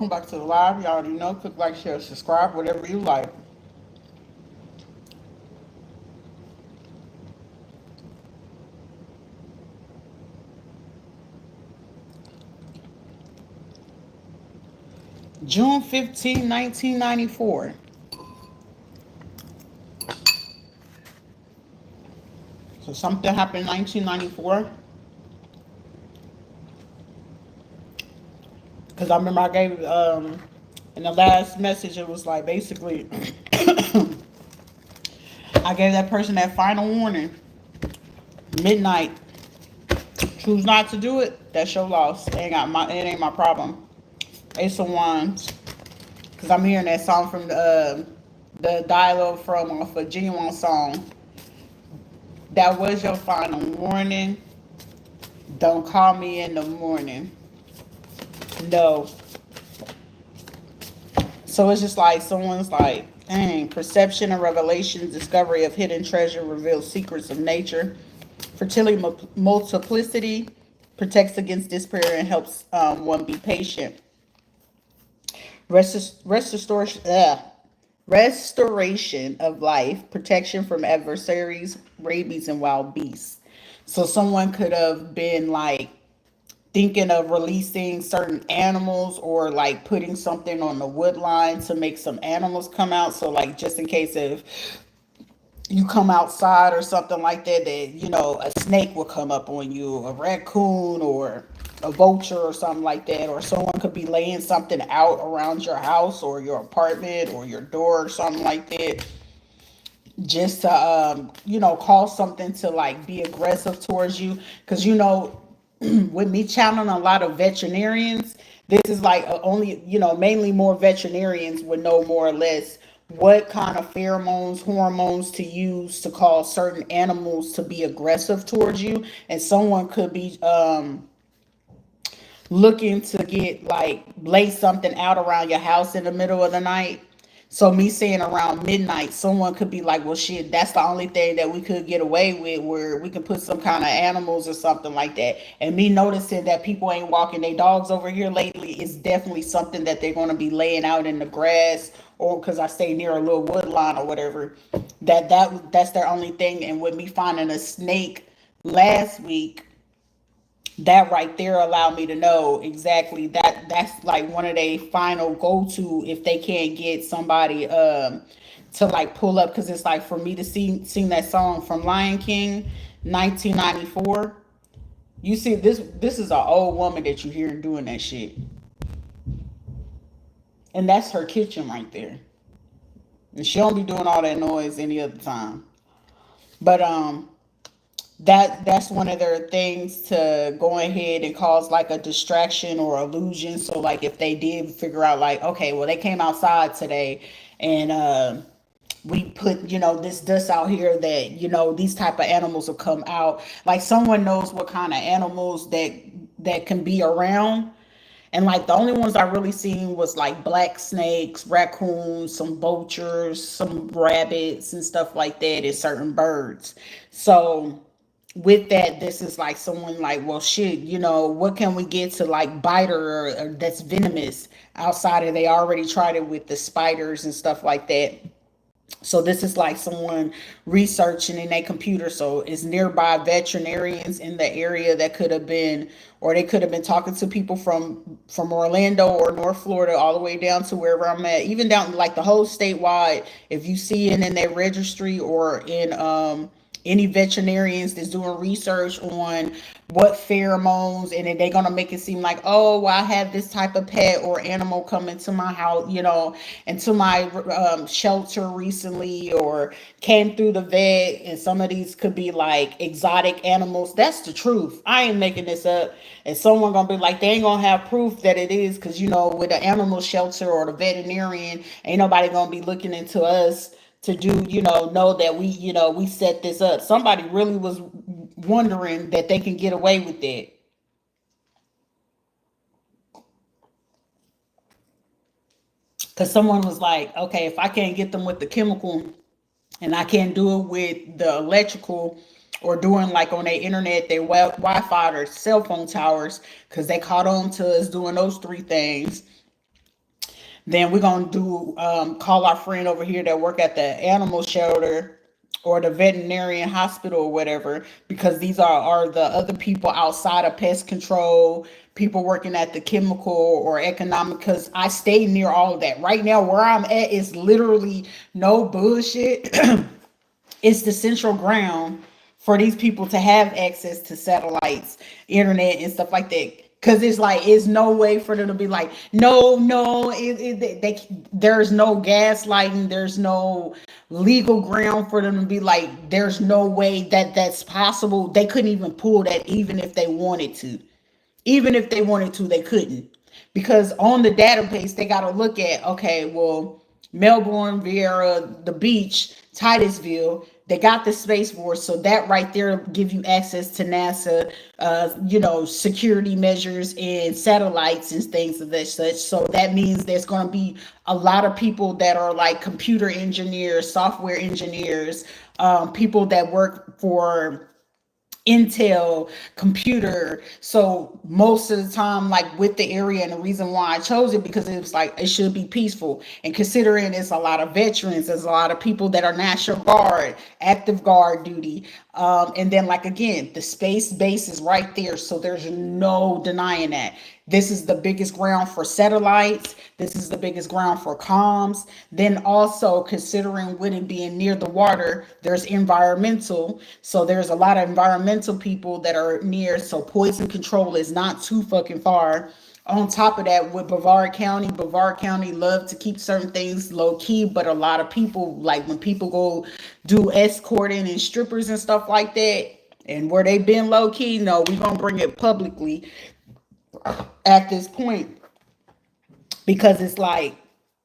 welcome back to the live. You already know, click like, share, subscribe, whatever you like. June 15, 1994. So something happened in 1994. Because I remember I gave, in the last message, it was like basically, I gave that person that final warning. Midnight. Choose not to do it. That's your loss. It ain't my problem. Ace of Wands. Because I'm hearing that song from the dialogue from off a genuine song. That was your final warning. Don't call me in the morning. No. So it's just like someone's like, dang, perception and revelation, discovery of hidden treasure reveals secrets of nature. Fertility multiplicity protects against despair and helps one be patient. Restoration of life, protection from adversaries, rabies, and wild beasts. So someone could have been like thinking of releasing certain animals or like putting something on the wood line to make some animals come out. So like just in case if you come outside or something like that, a snake will come up on you, a raccoon or a vulture or something like that, or someone could be laying something out around your house or your apartment or your door or something like that, just to cause something to like be aggressive towards you. Because with me channeling a lot of veterinarians, this is like only mainly more veterinarians would know more or less what kind of pheromones, hormones to use to cause certain animals to be aggressive towards you. And someone could be looking to get like lay something out around your house in the middle of the night. So me saying around midnight, someone could be like, well, shit, that's the only thing that we could get away with, where we can put some kind of animals or something like that. And me noticing that people ain't walking their dogs over here lately is definitely something that they're going to be laying out in the grass, or because I stay near a little wood line or whatever. That's their only thing. And with me finding a snake last week, that right there allowed me to know exactly that's like one of their final go-to if they can't get somebody to like pull up. Because it's like for me to sing that song from Lion King 1994. You see, this is an old woman that you hear doing that shit, and that's her kitchen right there, and she don't be doing all that noise any other time. But that's one of their things to go ahead and cause like a distraction or illusion. So like if they did figure out like, okay, well they came outside today and we put this dust out here that these type of animals will come out. Like someone knows what kind of animals that can be around. And like the only ones I really seen was like black snakes, raccoons, some vultures, some rabbits and stuff like that, and certain birds. So with that, this is like someone like, well, shit, what can we get to like bite her, or that's venomous outside of they already tried it with the spiders and stuff like that. So this is like someone researching in a computer. So it's nearby veterinarians in the area that could have been, or they could have been talking to people from Orlando or North Florida all the way down to wherever I'm at, even down like the whole statewide. If you see it in their registry or in any veterinarians that's doing research on what pheromones, and then they're gonna make it seem like, oh, well, I have this type of pet or animal come into my house, into my shelter recently, or came through the vet, and some of these could be like exotic animals. That's the truth. I ain't making this up. And someone gonna be like, they ain't gonna have proof that it is, because with the animal shelter or the veterinarian, ain't nobody gonna be looking into us to do, know that we set this up. Somebody really was wondering that they can get away with that. Because someone was like, okay, if I can't get them with the chemical and I can't do it with the electrical, or doing like on their internet, their Wi-Fi or cell phone towers, because they caught on to us doing those three things. Then we're gonna do call our friend over here that work at the animal shelter or the veterinarian hospital or whatever, because these are the other people outside of pest control, people working at the chemical or economic, because I stay near all of that. Right now where I'm at is literally no bullshit. It's the central ground for these people to have access to satellites, internet, and stuff like that. Cause it's like it's no way for them to be like, no, no, there's no gaslighting, there's no legal ground for them to be like, there's no way that that's possible. They couldn't even pull that, even if they wanted to. Even if they wanted to, they couldn't. Because on the database, they got to look at, okay, well, Melbourne, Vieira, the beach, Titusville, they got the Space Force. So that right there give you access to NASA, security measures and satellites and things of that such. So that means there's going to be a lot of people that are like computer engineers, software engineers, people that work for Intel computer. So most of the time, like with the area, and the reason why I chose it, because it was like it should be peaceful, and considering it's a lot of veterans, there's a lot of people that are National Guard, active guard duty, and then like again, the space base is right there, so there's no denying that. This is the biggest ground for satellites. This is the biggest ground for comms. Then also considering with it being near the water, there's environmental. So there's a lot of environmental people that are near. So poison control is not too fucking far. On top of that, with Brevard County love to keep certain things low key, but a lot of people, like when people go do escorting and strippers and stuff like that, and where they've been low key, no, we're gonna bring it publicly at this point, because it's like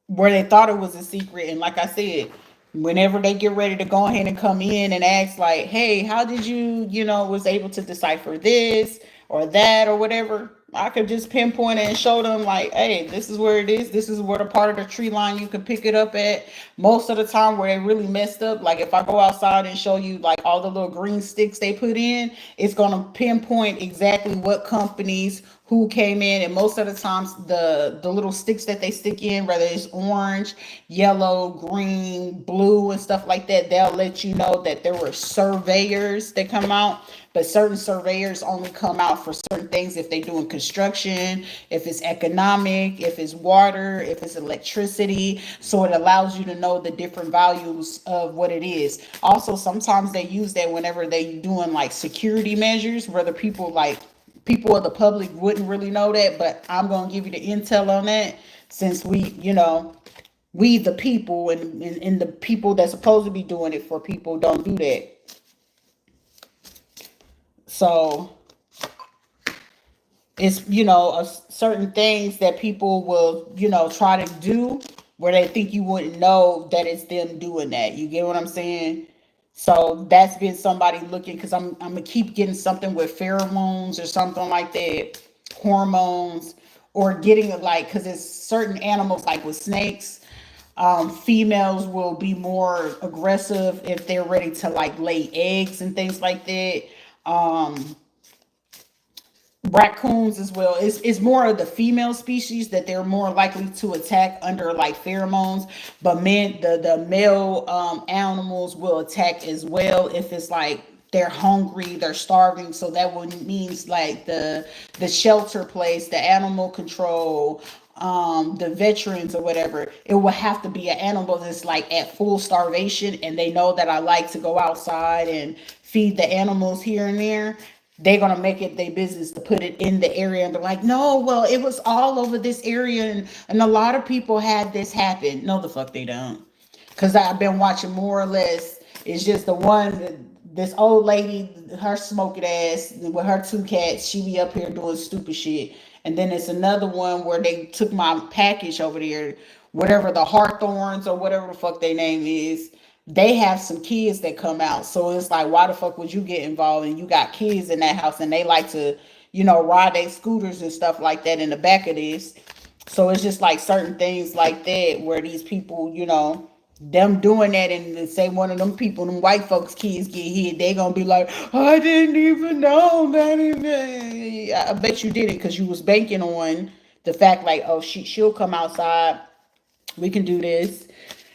where they thought it was a secret. And like I said, whenever they get ready to go ahead and come in and ask like, hey, how did was able to decipher this or that or whatever, I could just pinpoint it and show them like, hey, this is where it is. This is where the part of the tree line you can pick it up at. Most of the time where they really messed up, like if I go outside and show you like all the little green sticks they put in, it's going to pinpoint exactly what companies, who came in. And most of the times the little sticks that they stick in, whether it's orange, yellow, green, blue, and stuff like that, they'll let you know that there were surveyors that come out. But certain surveyors only come out for certain things if they're doing construction, if it's economic, if it's water, if it's electricity. So it allows you to know the different values of what it is. Also, sometimes they use that whenever they doing like security measures, whether people of the public wouldn't really know that, but I'm going to give you the intel on that, since we the people, and the people that's supposed to be doing it for people don't do that. So it's, certain things that people will, try to do where they think you wouldn't know that it's them doing that. You get what I'm saying? So that's been somebody looking, because I'm gonna keep getting something with pheromones or something like that, hormones, or getting it like, because it's certain animals like with snakes, females will be more aggressive if they're ready to like lay eggs and things like that. Um, Raccoons as well. It's more of the female species that they're more likely to attack under like pheromones, but the male animals will attack as well if it's like they're hungry, they're starving. So that would means like the shelter place, the animal control, the veterans or whatever, it will have to be an animal that's like at full starvation, and they know that I like to go outside and feed the animals here and there. They're gonna make it their business to put it in the area and be like, no, well, it was all over this area, and a lot of people had this happen. No, the fuck they don't. Because I've been watching more or less. It's just the one, this old lady, her smoking ass with her two cats, she be up here doing stupid shit. And then it's another one where they took my package over there, whatever the Hawthorns or whatever the fuck their name is. They have some kids that come out. So it's like, why the fuck would you get involved? And you got kids in that house, and they like to, ride their scooters and stuff like that in the back of this. So it's just like certain things like that where these people, them doing that, and say one of them people, them white folks kids get hit, they gonna be like, I didn't even know that. I bet you did it because you was banking on the fact like, oh, she'll come outside We can do this.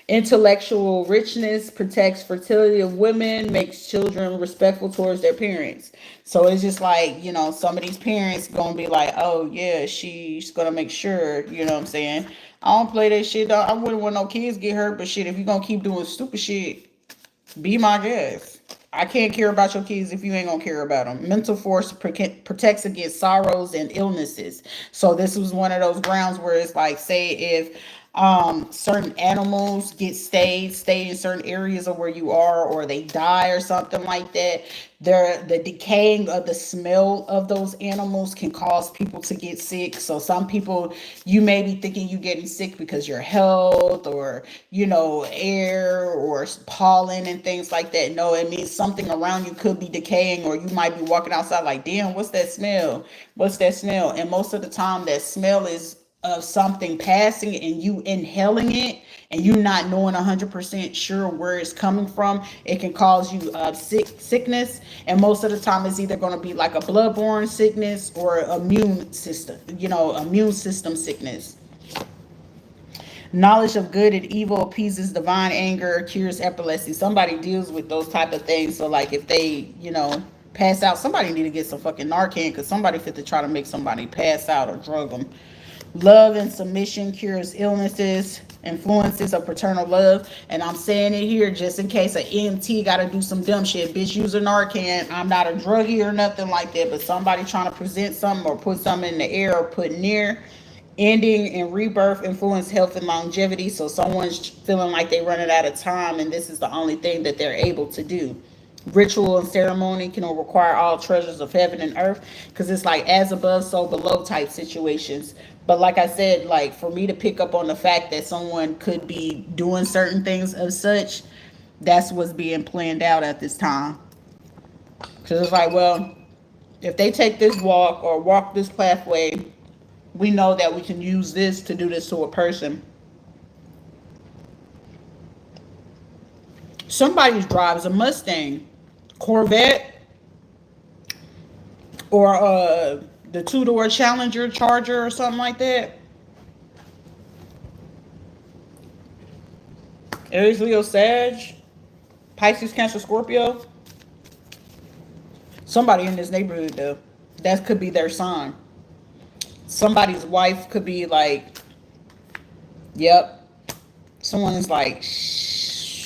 Intellectual richness protects fertility of women, makes children respectful towards their parents. So it's just like, some of these parents gonna be like, oh yeah, she's gonna make sure, you know what I'm saying? I don't play that shit. I wouldn't want no kids get hurt, but shit, if you're gonna keep doing stupid shit, be my guest. I can't care about your kids if you ain't gonna care about them. Mental force protects against sorrows and illnesses. So this was one of those grounds where it's like, say if certain animals get stay in certain areas of where you are, or they die or something like that, the decaying of the smell of those animals can cause people to get sick. So some people, you may be thinking you getting sick because your health, or air or pollen and things like that. No, it means something around you could be decaying, or you might be walking outside like, damn, what's that smell? What's that smell? And most of the time that smell is of something passing, and you inhaling it, and you not knowing 100% sure where it's coming from. It can cause you sickness, and most of the time it's either going to be like a bloodborne sickness or immune system sickness. Knowledge of good and evil appeases divine anger, cures epilepsy. Somebody deals with those type of things. So like if they pass out, somebody need to get some fucking Narcan, because somebody fit to try to make somebody pass out or drug them. Love and submission cures illnesses, influences of paternal love. And I'm saying it here just in case an EMT got to do some dumb shit. Bitch, use a Narcan. I'm not a druggie or nothing like that, but somebody trying to present something or put something in the air or put near. Ending and rebirth influence health and longevity. So someone's feeling like they're running out of time, and this is the only thing that they're able to do. Ritual and ceremony can require all treasures of heaven and earth, because it's like as above so below type situations. But like I said, like for me to pick up on the fact that someone could be doing certain things of such, that's what's being planned out at this time. Because it's like, well, if they take this walk or walk this pathway, we know that we can use this to do this to a person. Somebody drives a Mustang, Corvette, or the two-door Challenger, Charger, or something like that. Aries, Leo, Sag, Pisces, Cancer, Scorpio. Somebody in this neighborhood, though, that could be their sign. Somebody's wife could be like, yep. Someone's like, shoot.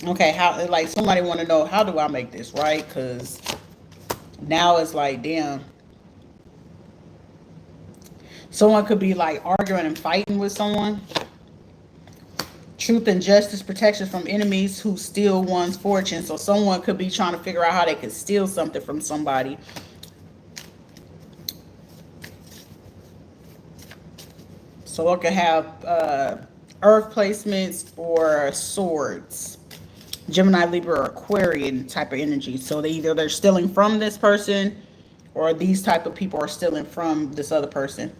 Okay, how, like somebody want to know, how do I make this right? Because now it's like, damn. Someone could be like arguing and fighting with someone. Truth and justice, protection from enemies who steal one's fortune. So someone could be trying to figure out how they could steal something from somebody. So it could have earth placements or swords. Gemini, Libra, or Aquarian type of energy. So they're stealing from this person, or these type of people are stealing from this other person.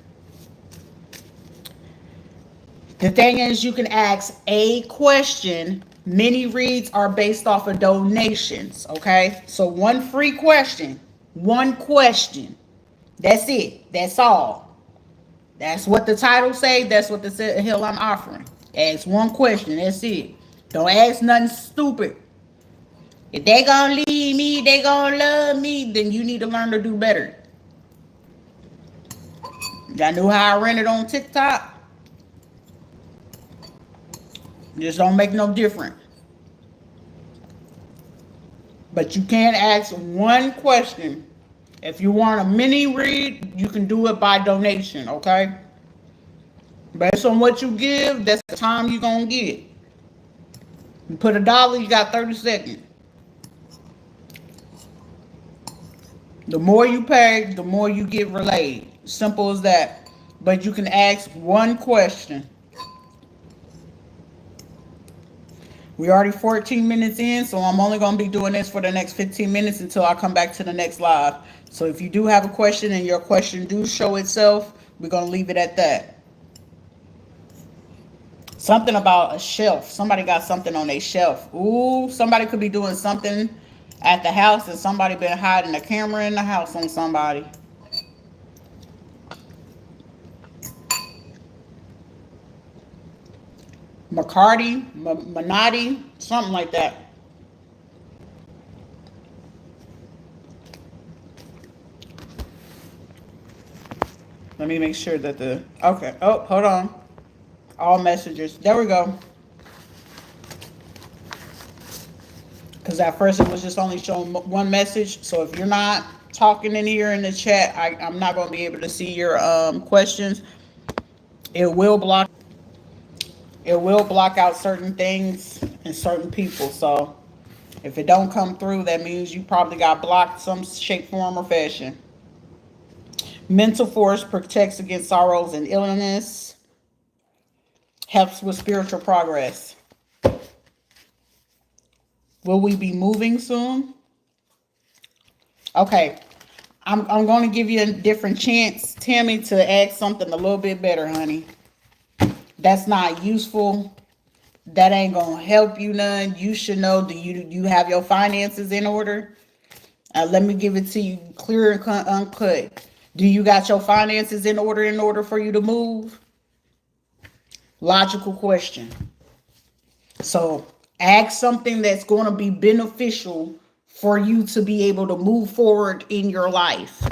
The thing is, you can ask a question. Many reads are based off of donations, okay? So one free question. One question. That's it. That's all. That's what the title say. That's what the hell I'm offering. Ask one question. That's it. Don't ask nothing stupid. If they gonna leave me, they gonna love me, then you need to learn to do better. Y'all know how I ran it on TikTok? Just don't make no difference. But you can ask one question. If you want a mini read, you can do it by donation, okay? Based on what you give, that's the time you're going to get. You put $1, you got 30 seconds. The more you pay, the more you get relayed. Simple as that. But you can ask one question. We're already 14 minutes in, so I'm only going to be doing this for the next 15 minutes until I come back to the next live. So if you do have a question and your question do show itself, we're going to leave it at that. Something about a shelf. Somebody got something on their shelf. Ooh, somebody could be doing something at the house, and somebody been hiding a camera in the house on somebody. Minotti, something like that. Let me make sure that okay. Oh, hold on. All messages. There we go. Because at first it was just only showing one message. So if you're not talking in here in the chat, I'm not going to be able to see your questions. It will block. It will block out certain things and certain people. So if it don't come through, that means you probably got blocked some shape, form, or fashion. Mental force protects against sorrows and illness. Helps with spiritual progress. Will we be moving soon? Okay. I'm going to give you a different chance, Tammy, to ask something a little bit better, honey. That's not useful. That ain't going to help you none. You should know, do you have your finances in order? Let me give it to you clear and uncut. Do you got your finances in order for you to move? Logical question. So ask something that's going to be beneficial for you to be able to move forward in your life.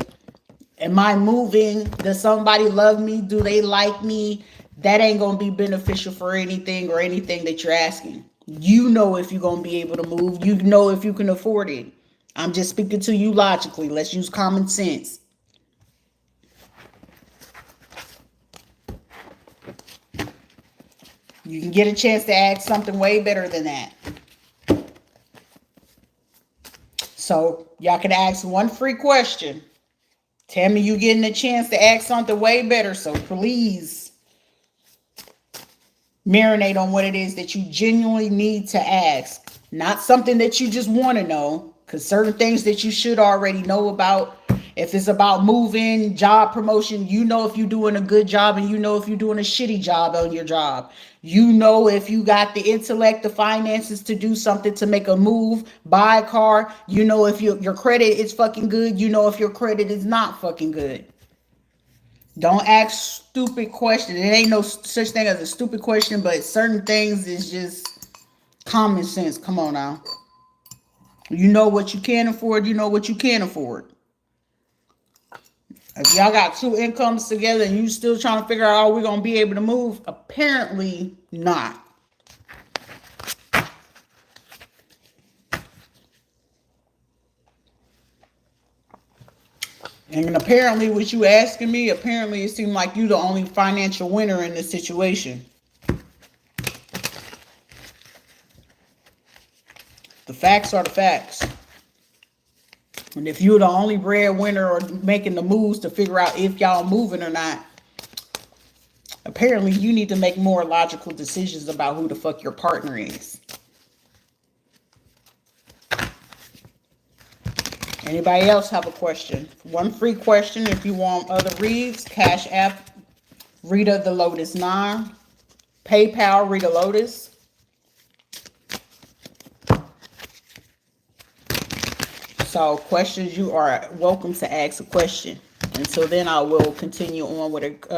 Am I moving? Does somebody love me? Do they like me? That ain't going to be beneficial for anything or anything that you're asking. You know if you're going to be able to move. You know if you can afford it. I'm just speaking to you logically. Let's use common sense. You can get a chance to ask something way better than that. So y'all can ask one free question. Tell me you getting a chance to ask something way better. So please marinate on what it is that you genuinely need to ask. Not something that you just want to know. Because certain things that you should already know about. If it's about moving, job promotion, you know if you're doing a good job and you know if you're doing a shitty job on your job. You know if you got the intellect, the finances to do something, to make a move, buy a car. You know if your credit is fucking good. You know if your credit is not fucking good. Don't ask stupid questions. There ain't no such thing as a stupid question, but certain things is just common sense. Come on now. You know what you can afford. You know what you can't afford. If y'all got two incomes together and you still trying to figure out how we're going to be able to move, apparently not. And apparently what you asking me, apparently it seemed like you the only financial winner in this situation. The facts are the facts. And if you're the only breadwinner or making the moves to figure out if y'all moving or not, apparently you need to make more logical decisions about who the fuck your partner is. Anybody else have a question? One free question. If you want other reads, Cash App, Rita the Lotus 9. PayPal, Rita Lotus. So questions, you are welcome to ask a question. Until then, I will continue on with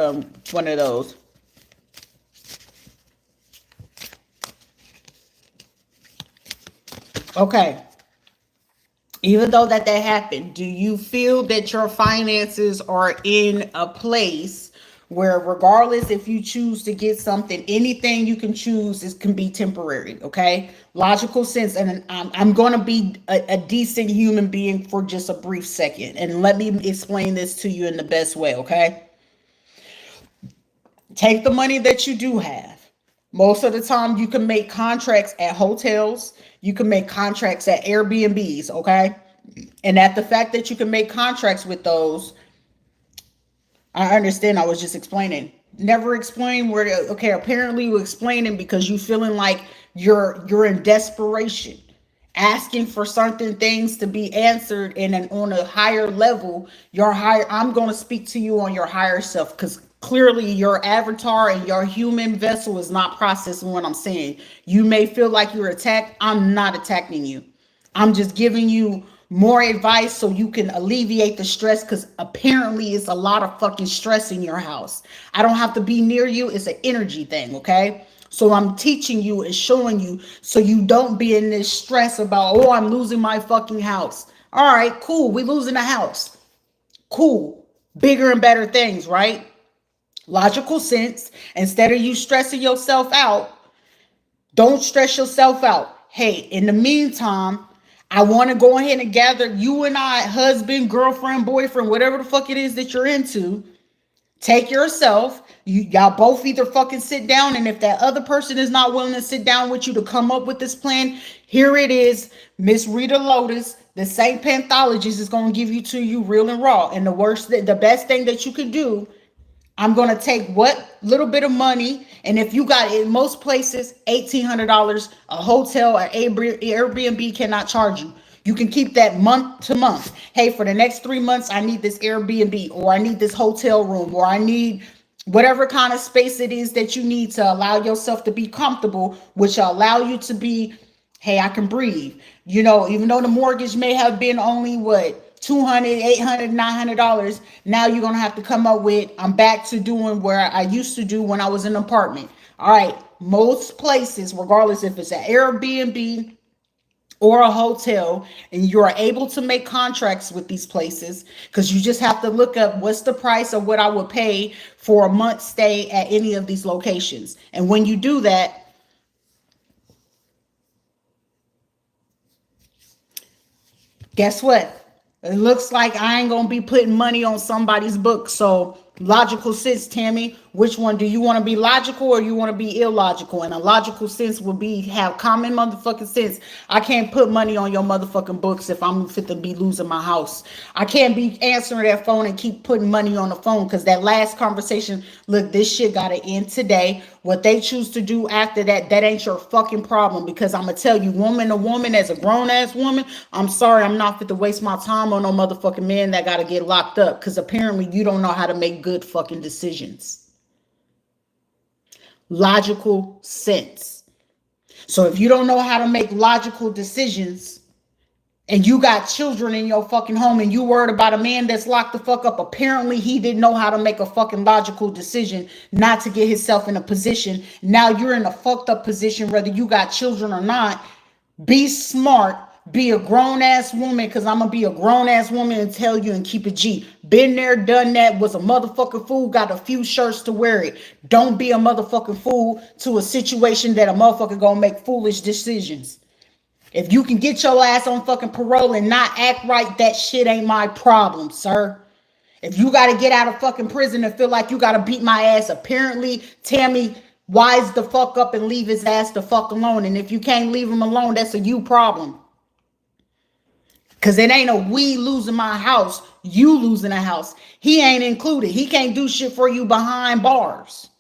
one of those. Okay. Even though that happened, do you feel that your finances are in a place where regardless if you choose to get something, anything you can choose can be temporary, okay? Logical sense. And I'm going to be a decent human being for just a brief second. And let me explain this to you in the best way, okay? Take the money that you do have. Most of the time you can make contracts at hotels. You can make contracts at Airbnbs, okay? And at the fact that you can make contracts with those, I understand. I was just explaining. Never explain where to, okay, apparently you're explaining because you feeling like you're in desperation, asking for certain things to be answered and then on a higher level, I'm going to speak to you on your higher self because clearly your avatar and your human vessel is not processing what I'm saying. You may feel like you're attacked. I'm not attacking you. I'm just giving you more advice so you can alleviate the stress, because apparently it's a lot of fucking stress in your house. I don't have to be near you. It's an energy thing, okay? So I'm teaching you and showing you so you don't be in this stress about, oh, I'm losing my fucking house. All right, cool. We losing a house. Cool. Bigger and better things, right? Logical sense. Instead of you stressing yourself out, don't stress yourself out. Hey, in the meantime, I want to go ahead and gather you and I, husband, girlfriend, boyfriend, whatever the fuck it is that you're into. Take yourself. Y'all both either fucking sit down, and if that other person is not willing to sit down with you to come up with this plan, here it is. Miss Rita Lotus, the Saint Panthologist, is going to give you to you real and raw. And the best thing that you can do, I'm going to take what little bit of money, and if you got in most places $1,800, a hotel or Airbnb cannot charge you. You can keep that month to month. Hey, for the next 3 months, I need this Airbnb, or I need this hotel room, or I need whatever kind of space it is that you need to allow yourself to be comfortable, which will allow you to be, hey, I can breathe. You know, even though the mortgage may have been only what, $200, $800, $900. Now you're gonna have to come up with, I'm back to doing where I used to do when I was in an apartment. All right, most places, regardless if it's an Airbnb or a hotel, and you are able to make contracts with these places, because you just have to look up what's the price of what I would pay for a month stay at any of these locations. And when you do that, guess what? It looks like I ain't gonna be putting money on somebody's book. So logical sense, Tammy, which one do you want to be, logical or you want to be illogical? And a logical sense will be have common motherfucking sense. I can't put money on your motherfucking books if I'm fit to be losing my house. I can't be answering that phone and keep putting money on the phone, because that last conversation, look, this shit gotta end today. What they choose to do after that, that ain't your fucking problem. Because I'm gonna tell you, woman to woman, as a grown ass woman, I'm sorry, I'm not fit to waste my time on no motherfucking man that gotta get locked up, because apparently you don't know how to make good fucking decisions. Logical sense. So if you don't know how to make logical decisions, and you got children in your fucking home, and you worried about a man that's locked the fuck up, apparently he didn't know how to make a fucking logical decision not to get himself in a position. Now you're in a fucked up position, whether you got children or not. Be smart. Be a grown ass woman, because I'm gonna be a grown ass woman and tell you and keep it G. Been there, done that, was a motherfucking fool, got a few shirts to wear it. Don't be a motherfucking fool to a situation that a motherfucker gonna make foolish decisions. If you can get your ass on fucking parole and not act right, that shit ain't my problem, sir. If you got to get out of fucking prison and feel like you got to beat my ass, apparently, Tammy, wise the fuck up and leave his ass the fuck alone. And if you can't leave him alone, that's a you problem. Because it ain't a we losing my house, you losing a house. He ain't included. He can't do shit for you behind bars.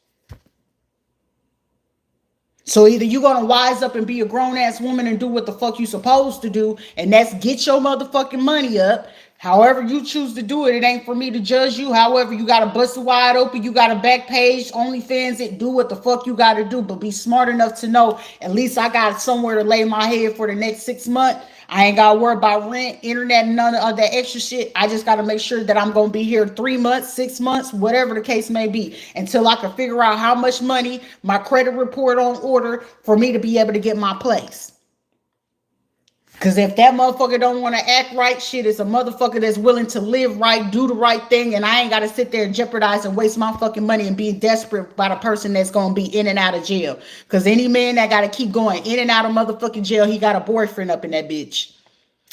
So either you gonna wise up and be a grown ass woman and do what the fuck you supposed to do, and that's get your motherfucking money up. However you choose to do it, it ain't for me to judge you. However, you gotta bust it wide open. You got a back page, OnlyFans it, do what the fuck you gotta do. But be smart enough to know, at least I got somewhere to lay my head for the next 6 months. I ain't gotta worry about rent, internet, none of that extra shit. I just gotta make sure that I'm gonna be here 3 months, 6 months, whatever the case may be, until I can figure out how much money, my credit report on order for me to be able to get my place. Because if that motherfucker don't want to act right, shit, it's a motherfucker that's willing to live right, do the right thing, and I ain't got to sit there and jeopardize and waste my fucking money and be desperate by the person that's going to be in and out of jail. Because any man that got to keep going in and out of motherfucking jail, he got a boyfriend up in that bitch.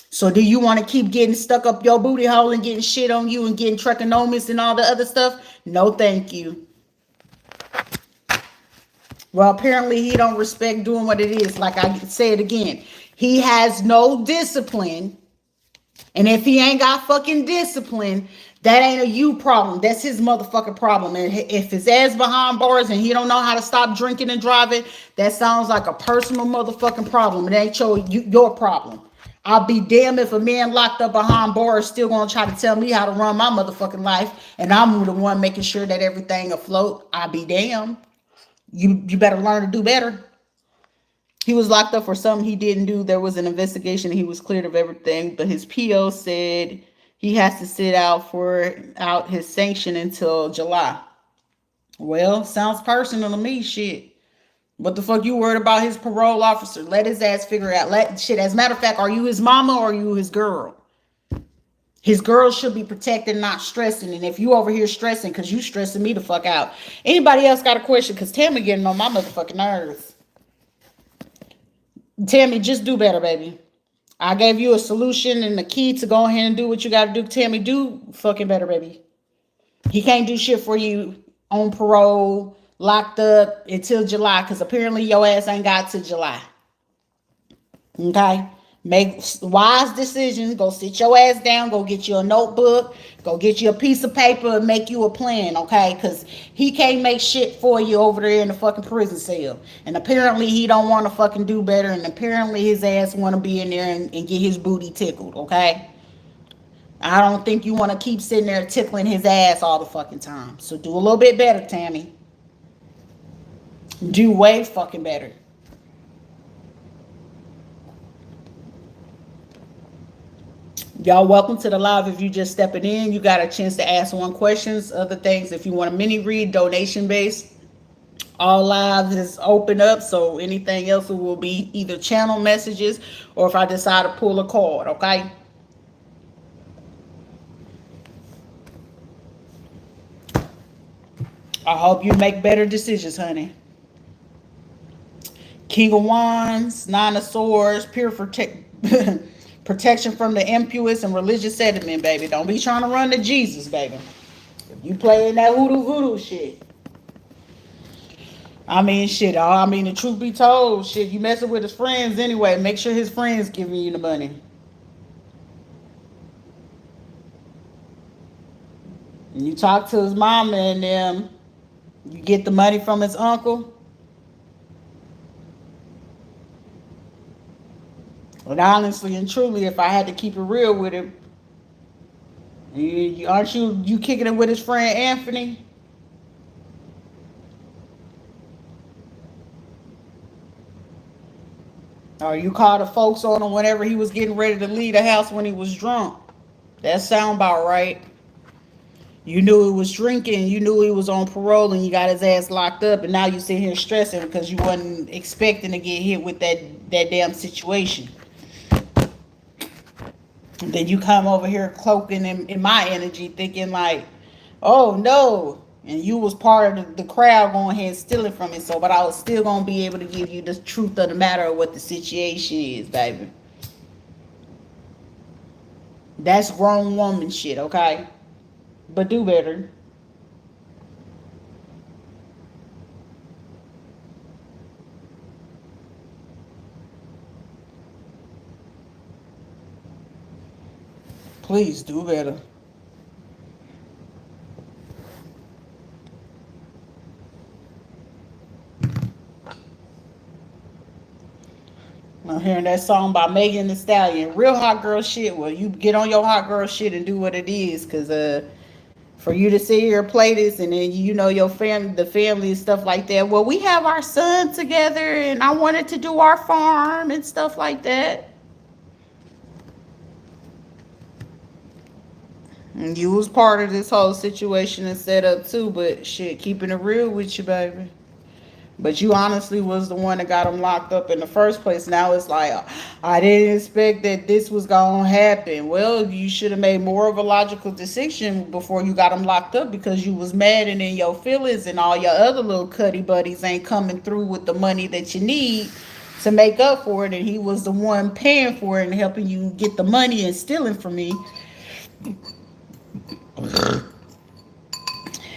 So do you want to keep getting stuck up your booty hole and getting shit on you and getting trichomonas and all the other stuff? No, thank you. Well, apparently he don't respect doing what it is. Like I said again, he has no discipline. And if he ain't got fucking discipline, that ain't a you problem. That's his motherfucking problem. And if his ass behind bars and he don't know how to stop drinking and driving, that sounds like a personal motherfucking problem. It ain't your problem. I'll be damned if a man locked up behind bars still gonna try to tell me how to run my motherfucking life, and I'm the one making sure that everything afloat. I'll be damned. You better learn to do better. He was locked up for something he didn't do. There was an investigation. He was cleared of everything, but his PO said he has to sit out his sanction until July. Well, sounds personal to me. Shit. What the fuck you worried about his parole officer? Let his ass figure it out. Let shit. As a matter of fact, are you his mama or are you his girl? His girl should be protected, not stressing. And if you over here stressing, because you stressing me the fuck out. Anybody else got a question? Because Tammy getting on my motherfucking nerves. Tammy, just do better, baby. I gave you a solution and the key to go ahead and do what you got to do. Tammy, do fucking better, baby. He can't do shit for you on parole, locked up until July, because apparently your ass ain't got to July. Okay? Make wise decisions. Go sit your ass down. Go get you a notebook. Go get you a piece of paper and make you a plan, okay? Because he can't make shit for you over there in the fucking prison cell. And apparently he don't want to fucking do better. And apparently his ass want to be in there and get his booty tickled, okay? I don't think you want to keep sitting there tickling his ass all the fucking time. So do a little bit better, Tammy. Do way fucking better. Y'all welcome to the live. If you just stepping in, you got a chance to ask one questions. Other things, if you want a mini read, donation based. All lives is open up, so anything else will be either channel messages or if I decide to pull a card, okay? I hope you make better decisions, honey. King of Wands, Nine of Swords, pure protection from the impious and religious sediment, baby. Don't be trying to run to Jesus, baby. If you playing that voodoo shit. I mean, shit. I mean, the truth be told, shit, you messing with his friends anyway. Make sure his friends giving you the money. And you talk to his mama and them, you get the money from his uncle. But honestly and truly, if I had to keep it real with him, aren't you kicking it with his friend Anthony? Or you called the folks on him whenever he was getting ready to leave the house when he was drunk? That sound about right. You knew he was drinking, you knew he was on parole, and you got his ass locked up, and now you sit here stressing because you wasn't expecting to get hit with that damn situation. And then you come over here cloaking in my energy, thinking like, oh no. And you was part of the crowd going ahead and stealing from me. So, but I was still going to be able to give you the truth of the matter of what the situation is, baby. That's grown woman shit, okay? But do better. Please do better. I'm hearing that song by Megan Thee Stallion. Real hot girl shit. Well, you get on your hot girl shit and do what it is. Because for you to sit here and play this and then you know your family, the family and stuff like that. Well, we have our son together and I wanted to do our farm and stuff like that. And you was part of this whole situation and setup too, but shit, keeping it real with you, baby. But you honestly was the one that got him locked up in the first place. Now it's like, I didn't expect that this was going to happen. Well, you should have made more of a logical decision before you got him locked up because you was mad and in your feelings and all your other little cuddy buddies ain't coming through with the money that you need to make up for it. And he was the one paying for it and helping you get the money and stealing from me.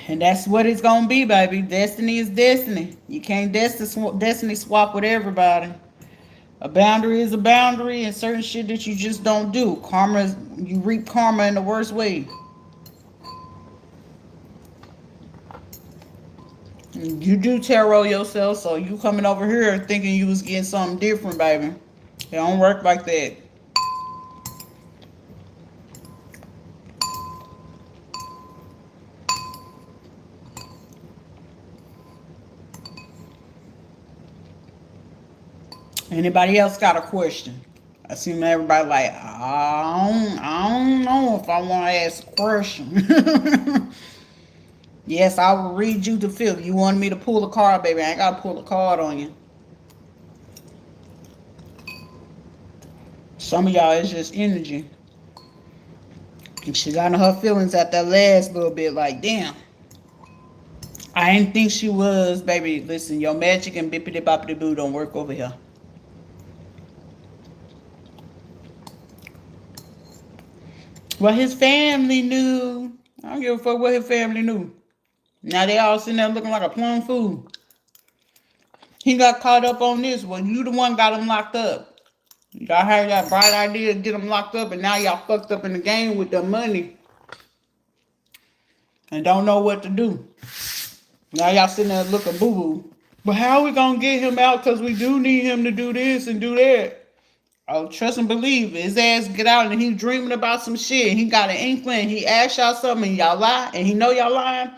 And that's what it's going to be, baby. Destiny is destiny. You can't destiny swap with everybody. A boundary is a boundary and certain shit that you just don't do. You reap karma in the worst way. You do tarot yourself, so you coming over here thinking you was getting something different, baby. It don't work like that. Anybody else got a question? I seem everybody like, I don't know if I want to ask a question. Yes, I will read you the fifth. You wanted me to pull a card, baby. I ain't got to pull a card on you. Some of y'all is just energy. And she got in her feelings at that last little bit like, damn. I didn't think she was, baby. Listen, your magic and bippity boppity boo don't work over here. Well, his family knew. I don't give a fuck what his family knew. Now they all sitting there looking like a plum fool. He got caught up on this. Well, you the one got him locked up. Y'all had that bright idea to get him locked up, and now y'all fucked up in the game with the money and don't know what to do. Now y'all sitting there looking boo-boo. But how are we going to get him out? Because we do need him to do this and do that. Oh, trust and believe. His ass get out and he dreaming about some shit. He got an inkling. He asked y'all something and y'all lie. And he know y'all lying.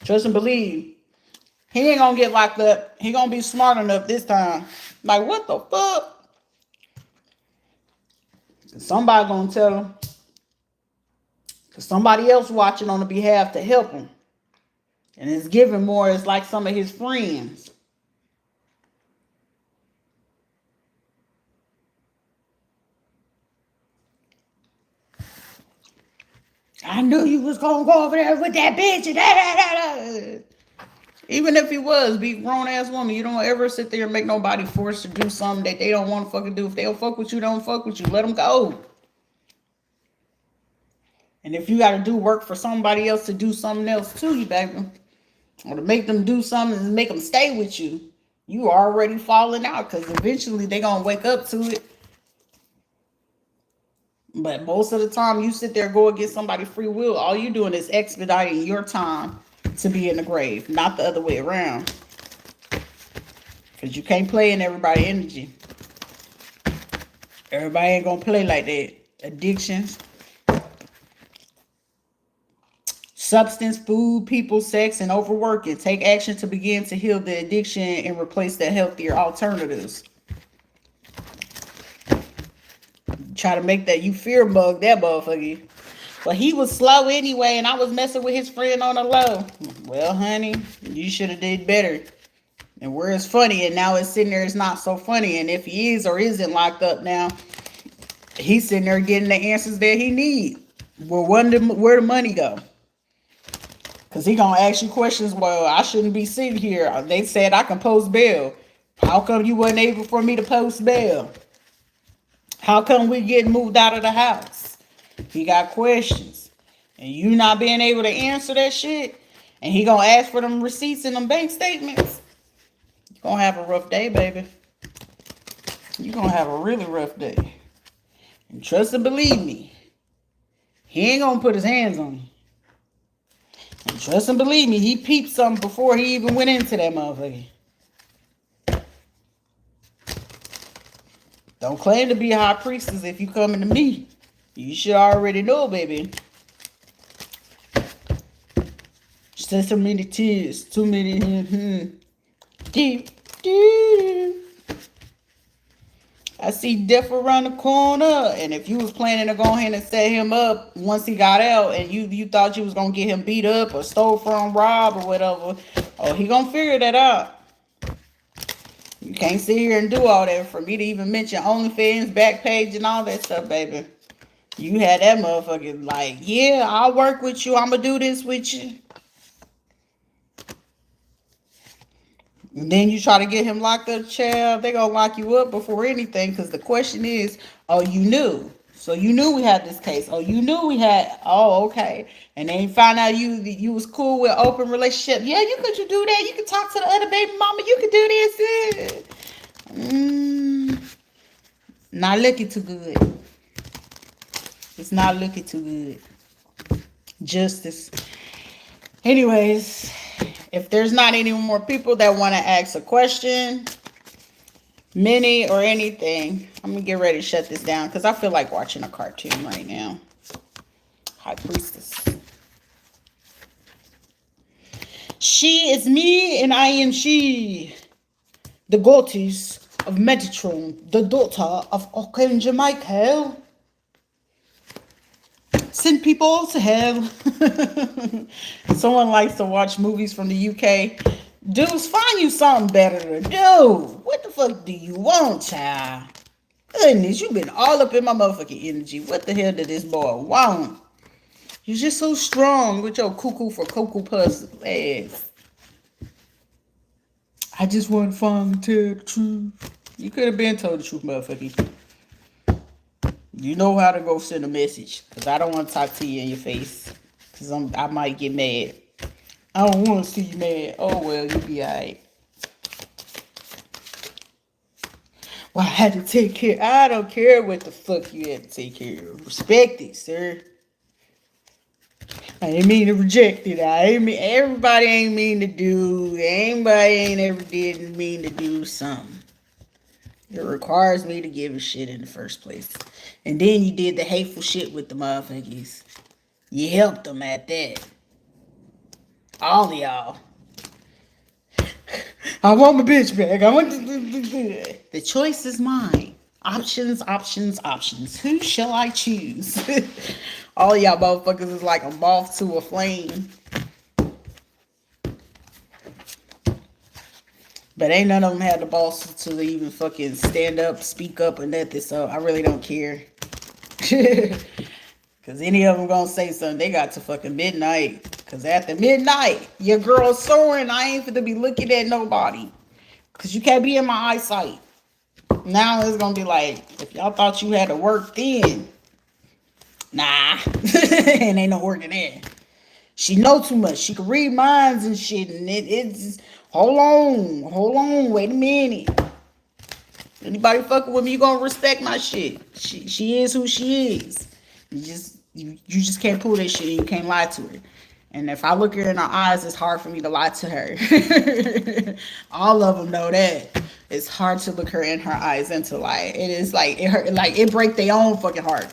Trust and believe. He ain't going to get locked up. He going to be smart enough this time. Like, what the fuck? Somebody going to tell him. Because somebody else watching on the behalf to help him. And it's giving more. It's like some of his friends. I knew you was going to go over there with that bitch. And Even if he was, be grown ass woman. You don't ever sit there and make nobody force to do something that they don't want to fucking do. If they don't fuck with you, don't fuck with you. Let them go. And if you got to do work for somebody else to do something else to you, baby, or to make them do something and make them stay with you, you already falling out because eventually they going to wake up to it. But most of the time you sit there go against somebody's free will, all you doing is expediting your time to be in the grave, not the other way around. Because you can't play in everybody's energy. Everybody ain't going to play like that. Addictions. Substance, food, people, sex, and overworking. Take action to begin to heal the addiction and replace the healthier alternatives. Try to make that you fear bug that motherfucker. But he was slow anyway, and I was messing with his friend on the low. Well, honey, you should have did better. And where it's funny, and now it's sitting there, it's not so funny. And if he is or isn't locked up now, he's sitting there getting the answers that he need. Well, where the money go? Because he going to ask you questions. Well, I shouldn't be sitting here. They said I can post bail. How come you wasn't able for me to post bail? How come we getting moved out of the house? He got questions. And you not being able to answer that shit. And he going to ask for them receipts and them bank statements. You're going to have a rough day, baby. You're going to have a really rough day. And trust and believe me, he ain't going to put his hands on you. And trust and believe me, he peeped something before he even went into that motherfucker. Don't claim to be a high priestess if you coming to me. You should already know, baby. Said so many tears, too many. Deep. I see death around the corner. And if you was planning to go ahead and set him up once he got out, and you thought you was gonna get him beat up or stole from, robbed or whatever, oh, he gonna figure that out. You can't sit here and do all that for me to even mention OnlyFans, Backpage, and all that stuff, baby. You had that motherfucker like, yeah, I'll work with you. I'm going to do this with you. And then you try to get him locked up, child. They going to lock you up before anything because the question is, oh, you knew. So you knew we had this case. Oh, you knew we had, oh, okay. And then you find out you was cool with open relationship. Yeah, you could do that. You could talk to the other baby mama. You could do this. Not looking too good. It's not looking too good. Justice. Anyways, if there's not any more people that want to ask a question, mini or anything, I'm going to get ready to shut this down because I feel like watching a cartoon right now. High Priestess. She is me and I am she. the goddess of Metatron, the daughter of Archangel Michael. Send people to hell. Someone likes to watch movies from the UK. Dudes, find you something better to do. What the fuck do you want, child? Goodness, you been all up in my motherfucking energy. What the hell did this boy want? You're just so strong with your cuckoo for cocoa puss ass. I just want fun to tell the truth. You could have been told the truth, motherfucker. You know how to go send a message. Because I don't want to talk to you in your face. Because I might get mad. I don't want to see you mad. Oh, well, you'll be alright. Well, I had to take care. I don't care what the fuck you had to take care of. Respect it, sir. I didn't mean to reject it. Everybody ain't mean to do. Anybody ain't ever didn't mean to do something. It requires me to give a shit in the first place. And then you did the hateful shit with the motherfuckers. You helped them at that. All of y'all. I want my bitch back. I want the choice is mine. Options, options, options. Who shall I choose? All of y'all motherfuckers is like a moth to a flame. But ain't none of them had the balls to even fucking stand up, speak up, and nothing. So I really don't care. Because any of them gonna say something, they got to fucking midnight. Because after midnight, your girl's soaring. I ain't finna be looking at nobody. Because you can't be in my eyesight. Now it's gonna be like, if y'all thought you had to work then, nah. And ain't no working there. She know too much. She can read minds and shit. And it's hold on, wait a minute. Anybody fucking with me, you gonna respect my shit. She is who she is. You just can't pull that shit and you can't lie to her. And if I look her in her eyes, it's hard for me to lie to her. All of them know that. It's hard to look her in her eyes and to lie. It is like it hurt, like it break their own fucking heart.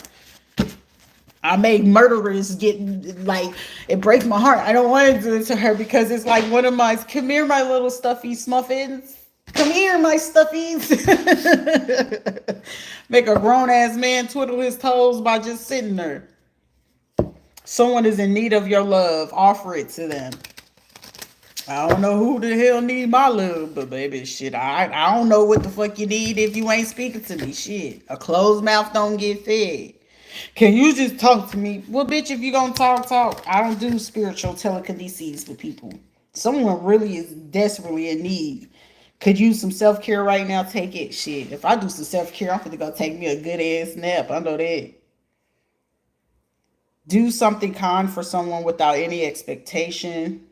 I make murderers get like it breaks my heart. I don't want to do it to her because it's like one of my come here, my little stuffy smuffins. Come here, my stuffies. Make a grown ass man twiddle his toes by just sitting there. Someone is in need of your love. Offer it to them. I don't know who the hell need my love, but baby, shit, I don't know what the fuck you need if you ain't speaking to me. Shit, a closed mouth don't get fed. Can you just talk to me? Well, bitch, if you gonna talk. I don't do spiritual telekinesis with people. Someone really is desperately in need. Could use some self-care right now, take it. Shit, if I do some self-care, I'm gonna go take me a good ass nap. I know that. Do something kind for someone without any expectation.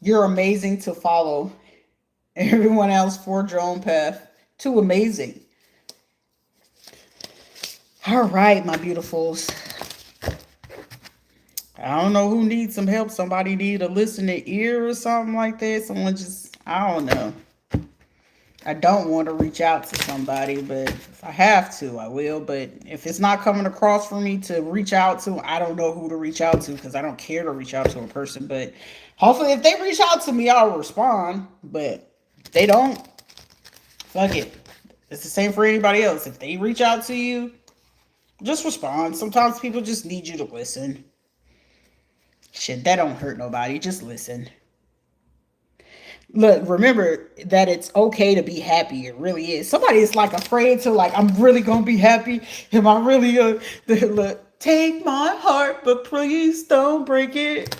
You're amazing to follow. Everyone else forge your own path. Too amazing. All right, my beautifuls. I don't know who needs some help. Somebody need a listening ear or something like that. Someone just, I don't know. I don't want to reach out to somebody, but if I have to, I will. But if it's not coming across for me to reach out to, I don't know who to reach out to because I don't care to reach out to a person. But hopefully if they reach out to me, I'll respond. But if they don't, fuck it. It's the same for anybody else. If they reach out to you, just respond. Sometimes people just need you to listen. Shit, that don't hurt nobody. Just listen. Look, remember that it's okay to be happy. It really is. Somebody is like afraid to like, I'm really gonna be happy. Am I really look, take my heart, but please don't break it.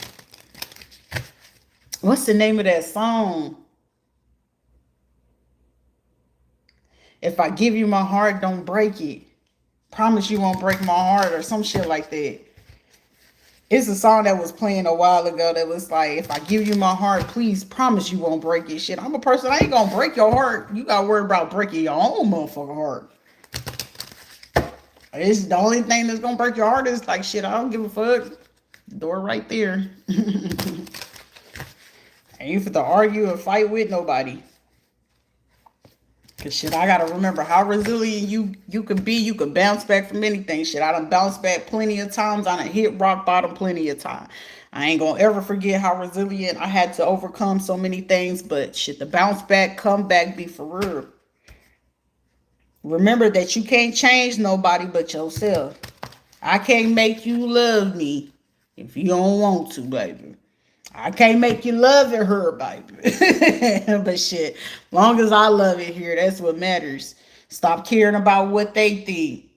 What's the name of that song? If I give you my heart, don't break it. Promise you won't break my heart or some shit like that. It's a song that was playing a while ago that was like, if I give you my heart, please promise you won't break it. Shit, I'm a person, I ain't gonna break your heart. You gotta worry about breaking your own motherfucking heart. It's the only thing that's gonna break your heart is like, shit, I don't give a fuck. Door right there. Ain't fit to argue or fight with nobody. Cause shit, I gotta remember how resilient you can be. You can bounce back from anything. Shit, I done bounced back plenty of times. I done hit rock bottom plenty of times. I ain't gonna ever forget how resilient I had to overcome so many things. But shit, the bounce back, come back, be for real. Remember that you can't change nobody but yourself. I can't make you love me if you don't want to, baby. I can't make you love it, her, baby. But shit, long as I love it here, that's what matters. Stop caring about what they think.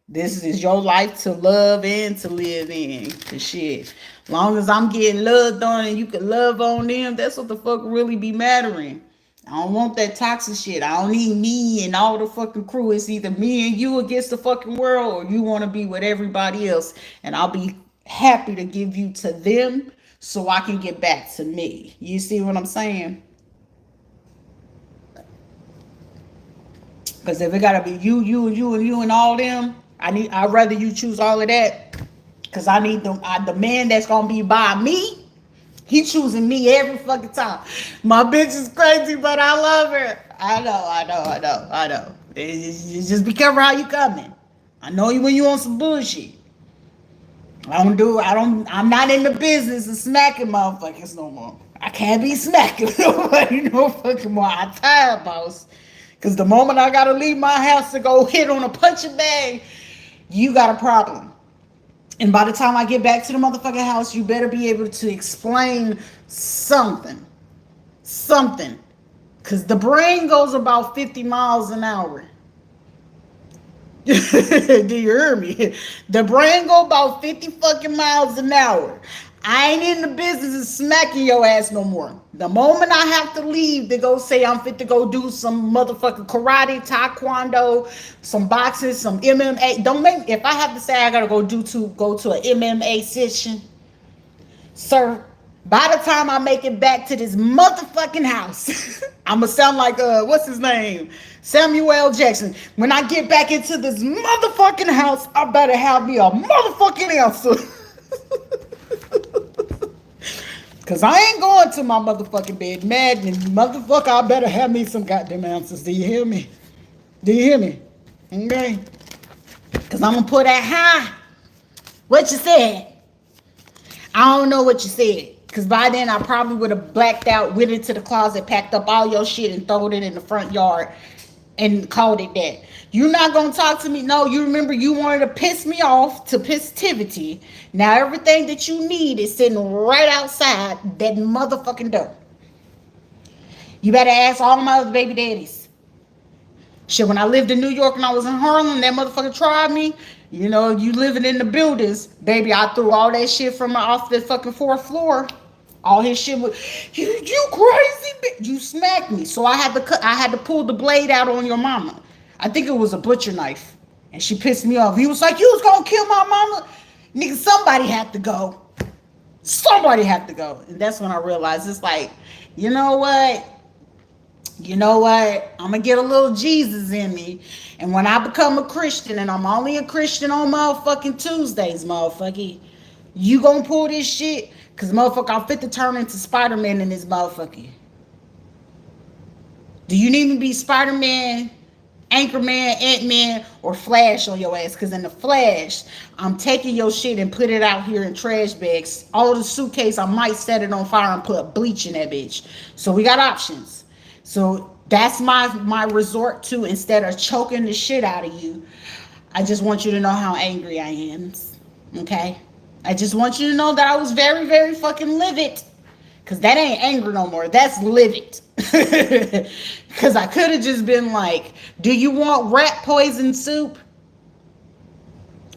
This is your life to love and to live in. Cause shit, long as I'm getting loved on and you can love on them, that's what the fuck really be mattering. I don't want that toxic shit. I don't need me and all the fucking crew. It's either me and you against the fucking world, or you want to be with everybody else. And I'll be happy to give you to them so I can get back to me. You see what I'm saying? Because if it gotta be you, and all them, I'd rather you choose all of that. Because I need the man that's gonna be by me. He choosing me every fucking time. My bitch is crazy, but I love her. I know. It's just be careful how you coming. I know you when you on some bullshit. I'm not in the business of smacking motherfuckers no more. I can't be smacking nobody no fucking more. I'm tired, boss. Because the moment I gotta leave my house to go hit on a punching bag, you got a problem. And by the time I get back to the motherfucking house, you better be able to explain something. Something. Because the brain goes about 50 miles an hour. Do you hear me? The brain go about 50 fucking miles an hour. I ain't in the business of smacking your ass no more. The moment I have to leave to go say I'm fit to go do some motherfucking karate, taekwondo, some boxing, some MMA. Don't make if I have to say I gotta go to an MMA session, sir. By the time I make it back to this motherfucking house, I'ma sound like what's his name? Samuel L. Jackson. When I get back into this motherfucking house, I better have me a motherfucking answer. Cause I ain't going to my motherfucking bed mad and motherfucker, I better have me some goddamn answers. Do you hear me? Do you hear me? Okay. Cause I'm gonna put that high. What you said? I don't know what you said. Cause by then I probably would have blacked out, went into the closet, packed up all your shit and thrown it in the front yard and called it that. You're not gonna talk to me. No, you remember you wanted to piss me off to positivity. Now everything that you need is sitting right outside that motherfucking door. You better ask all my other baby daddies. Shit, when I lived in New York and I was in Harlem, that motherfucker tried me. You know, you living in the buildings, baby, I threw all that shit from off the fucking fourth floor. All his shit was, you crazy bitch. You smacked me. So I had to pull the blade out on your mama. I think it was a butcher knife. And she pissed me off. He was like, you was gonna kill my mama? Nigga, somebody had to go. Somebody had to go. And that's when I realized it's like, you know what? I'm gonna get a little Jesus in me. And when I become a Christian, and I'm only a Christian on motherfucking Tuesdays, motherfucker, you gonna pull this shit? Cause motherfucker, I'm fit to turn into Spider-Man in this motherfucker. Do you need me to be Spider-Man, Anchorman, Ant-Man, or Flash on your ass? Cause in the Flash, I'm taking your shit and put it out here in trash bags. All the suitcase, I might set it on fire and put bleach in that bitch. So we got options. So that's my resort to, instead of choking the shit out of you. I just want you to know how angry I am. Okay? I just want you to know that I was very, very fucking livid. Because that ain't anger no more. That's livid. Because I could have just been like, do you want rat poison soup?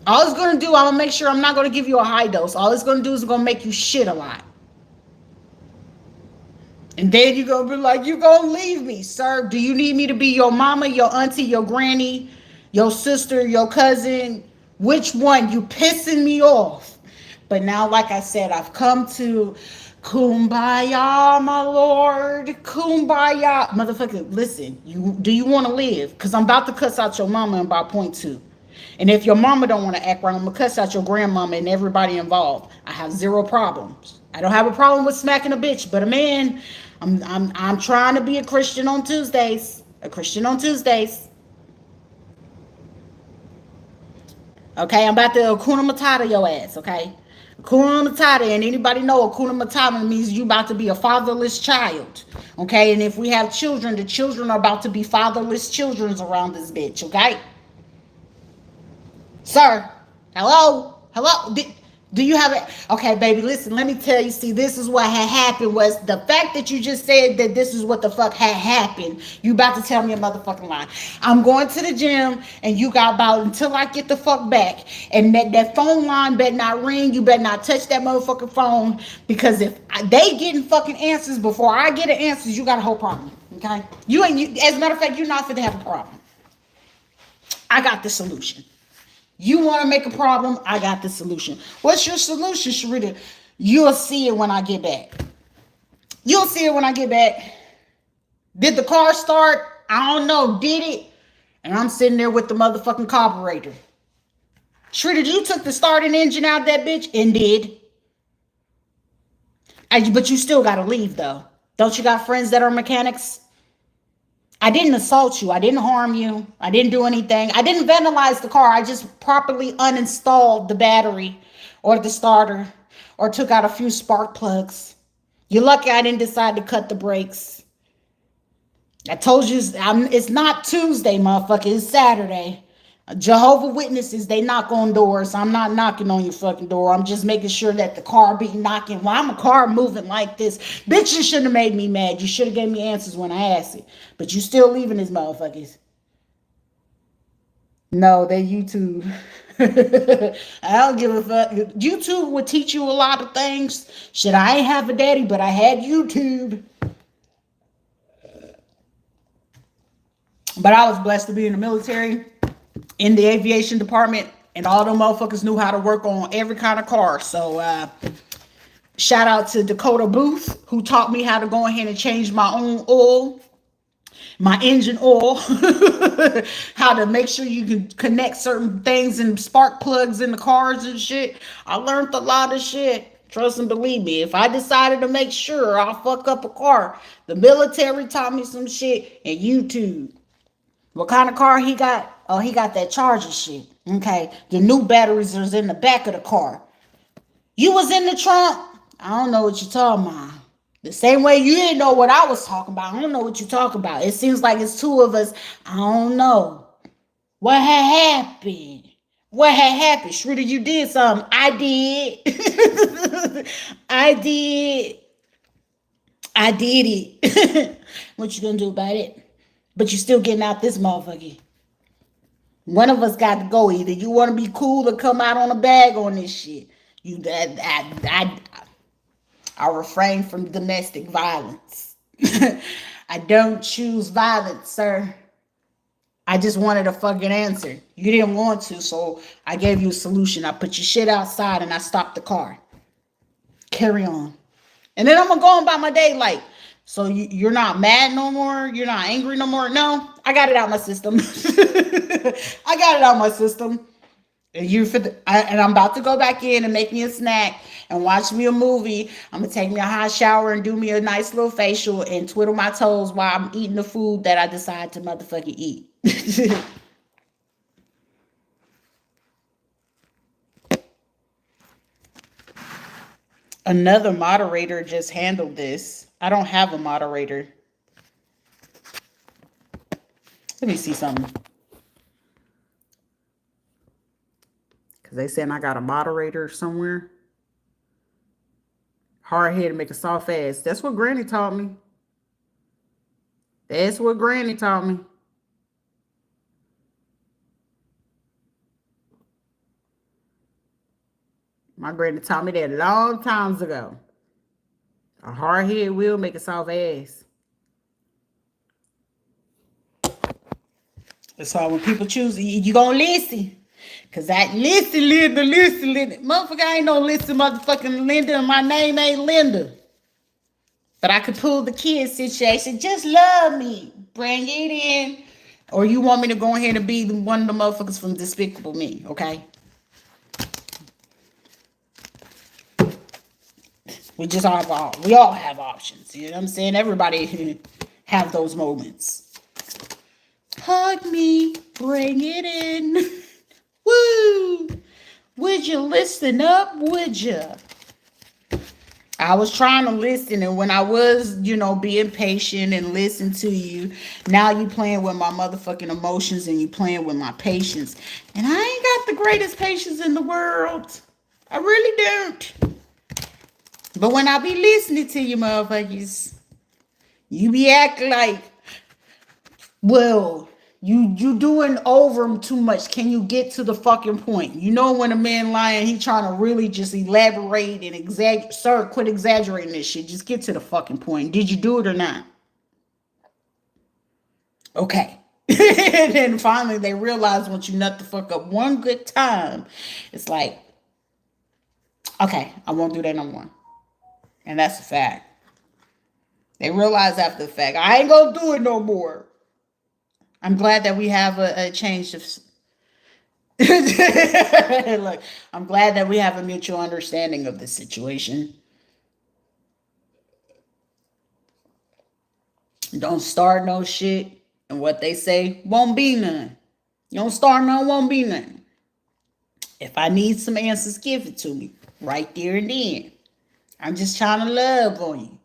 All it's going to do, I'm going to make sure I'm not going to give you a high dose. All it's going to do is going to make you shit a lot. And then you're going to be like, you're going to leave me, sir. Do you need me to be your mama, your auntie, your granny, your sister, your cousin? Which one? You pissing me off. But now, like I said, I've come to kumbaya, my lord. Kumbaya. Motherfucker, listen. Do you want to live? Because I'm about to cuss out your mama in about point 2. And if your mama don't want to act right, I'm going to cuss out your grandmama and everybody involved. I have 0 problems. I don't have a problem with smacking a bitch. But a man, I'm trying to be a Christian on Tuesdays. A Christian on Tuesdays. Okay, I'm about to Hakuna Matata your ass, okay? Hakuna Matata, and anybody know Hakuna Matata means you about to be a fatherless child, okay? And if we have children, the children are about to be fatherless children around this bitch, okay? Sir, hello. Do you have it? Okay, baby, listen, let me tell you. See, this is what had happened was the fact that you just said that this is what the fuck had happened. You about to tell me a motherfucking lie. I'm going to the gym and you got about until I get the fuck back. And that phone line better not ring. You better not touch that motherfucking phone, because if they getting fucking answers before I get the answers, you got a whole problem. Okay? You ain't, as a matter of fact, you're not finna have a problem. I got the solution. You want to make a problem? I got the solution. What's your solution, Sharita? You'll see it when I get back. You'll see it when I get back. Did the car start? I don't know. Did it? And I'm sitting there with the motherfucking carburetor. Sharita, you took the starting engine out of that bitch? And did. But you still got to leave, though. Don't you got friends that are mechanics? I didn't assault you. I didn't harm you. I didn't do anything. I didn't vandalize the car. I just properly uninstalled the battery or the starter or took out a few spark plugs. You're lucky I didn't decide to cut the brakes. I told you it's not Tuesday, motherfucker. It's Saturday. Jehovah Witnesses, they knock on doors. I'm not knocking on your fucking door. I'm just making sure that the car be knocking. Why I'm a car moving like this? Bitch, you shouldn't have made me mad. You should have gave me answers when I asked it. But you still leaving these motherfuckers. No, they YouTube. I don't give a fuck. YouTube would teach you a lot of things. Shit, I ain't have a daddy, but I had YouTube. But I was blessed to be in the military, in the aviation department, and all them motherfuckers knew how to work on every kind of car. So shout out to Dakota Booth, who taught me how to go ahead and change my own oil, my engine oil, how to make sure you can connect certain things and spark plugs in the cars and shit. I learned a lot of shit. Trust and believe me, if I decided to make sure I'll fuck up a car, the military taught me some shit, and YouTube. What kind of car he got? Oh, he got that charger shit. Okay. The new batteries is in the back of the car. You was in the trunk? I don't know what you're talking about. The same way you didn't know what I was talking about. I don't know what you're talking about. It seems like it's two of us. I don't know. What had happened? What had happened? Shrita, you did something. I did. I did. I did it. What you gonna do about it? But you still getting out this motherfucker. One of us got to go. Either you want to be cool or come out on a bag on this shit. I refrain from domestic violence. I don't choose violence, sir. I just wanted a fucking answer. You didn't want to, so I gave you a solution. I put your shit outside and I stopped the car. Carry on. And then I'm going to go on about my day like, so you're not mad no more? You're not angry no more? No, I got it out my system. I got it out my system. And I'm about to go back in and make me a snack and watch me a movie. I'm going to take me a hot shower and do me a nice little facial and twiddle my toes while I'm eating the food that I decide to motherfucking eat. Another moderator just handled this. I don't have a moderator. Let me see something. Because they saying I got a moderator somewhere. Hard head to make a soft ass. That's what Granny taught me. That's what Granny taught me. My granny taught me that long times ago. A hard head will make a soft ass. That's why when people choose, you gonna listen. Cause that listen, Linda. Motherfucker, I ain't no listen, motherfucking Linda, and my name ain't Linda. But I could pull the kid situation. Just love me. Bring it in. Or you want me to go ahead and be one of the motherfuckers from Despicable Me, okay? We all have options. You know what I'm saying? Everybody have those moments. Hug me, bring it in. Woo! Would you listen up? Would you? I was trying to listen, and when I was, being patient and listen to you, now you playing with my motherfucking emotions and you playing with my patience. And I ain't got the greatest patience in the world. I really don't. But when I be listening to you motherfuckers, you be acting like, well, you doing over too much. Can you get to the fucking point? You know when a man lying, he trying to really just elaborate and exaggerate. Sir, quit exaggerating this shit. Just get to the fucking point. Did you do it or not? Okay. And then finally they realize once you nut the fuck up one good time, it's like, okay, I won't do that no more. And that's a fact. They realize after the fact, I ain't gonna do it no more. I'm glad that we have a change of. Look, I'm glad that we have a mutual understanding of the situation. Don't start no shit, and what they say won't be none. You don't start none, won't be none. If I need some answers, give it to me right there and then. I'm just trying to love on you.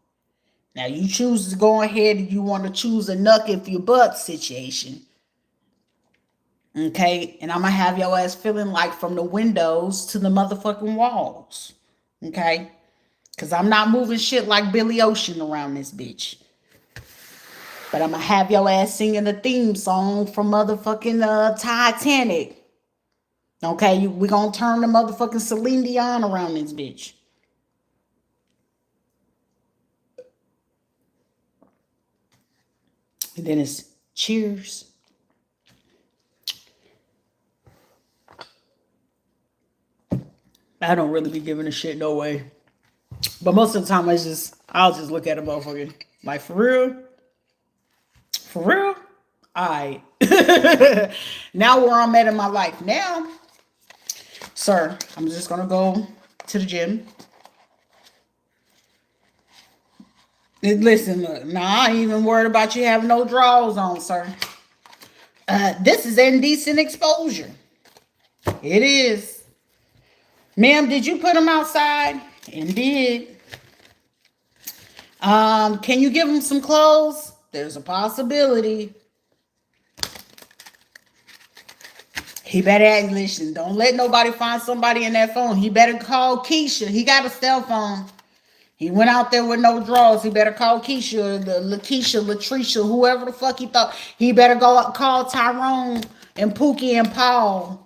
Now you choose to go ahead and you want to choose a nuck if your butt situation. Okay, and I'm gonna have your ass feeling like from the windows to the motherfucking walls. Okay, because I'm not moving shit like Billy Ocean around this bitch. But I'm gonna have your ass singing the theme song from motherfucking Titanic. Okay, we gonna turn the motherfucking Celine Dion around this bitch. And then it's cheers. I don't really be giving a shit no way. But most of the time I'll just look at a motherfucker. Like, for real? For real? Alright. Now where I'm at in my life. Now, sir, I'm just gonna go to the gym. And listen, look, I ain't even worried about you having no drawers on, sir. This is indecent exposure. It is. Ma'am, did you put them outside? Indeed. Can you give him some clothes? There's a possibility. He better listen. Don't let nobody find somebody in that phone. He better call Keisha. He got a cell phone. He went out there with no drawers. He better call Keisha, Lakeisha, Latricia, whoever the fuck he thought. He better go call Tyrone and Pookie and Paul.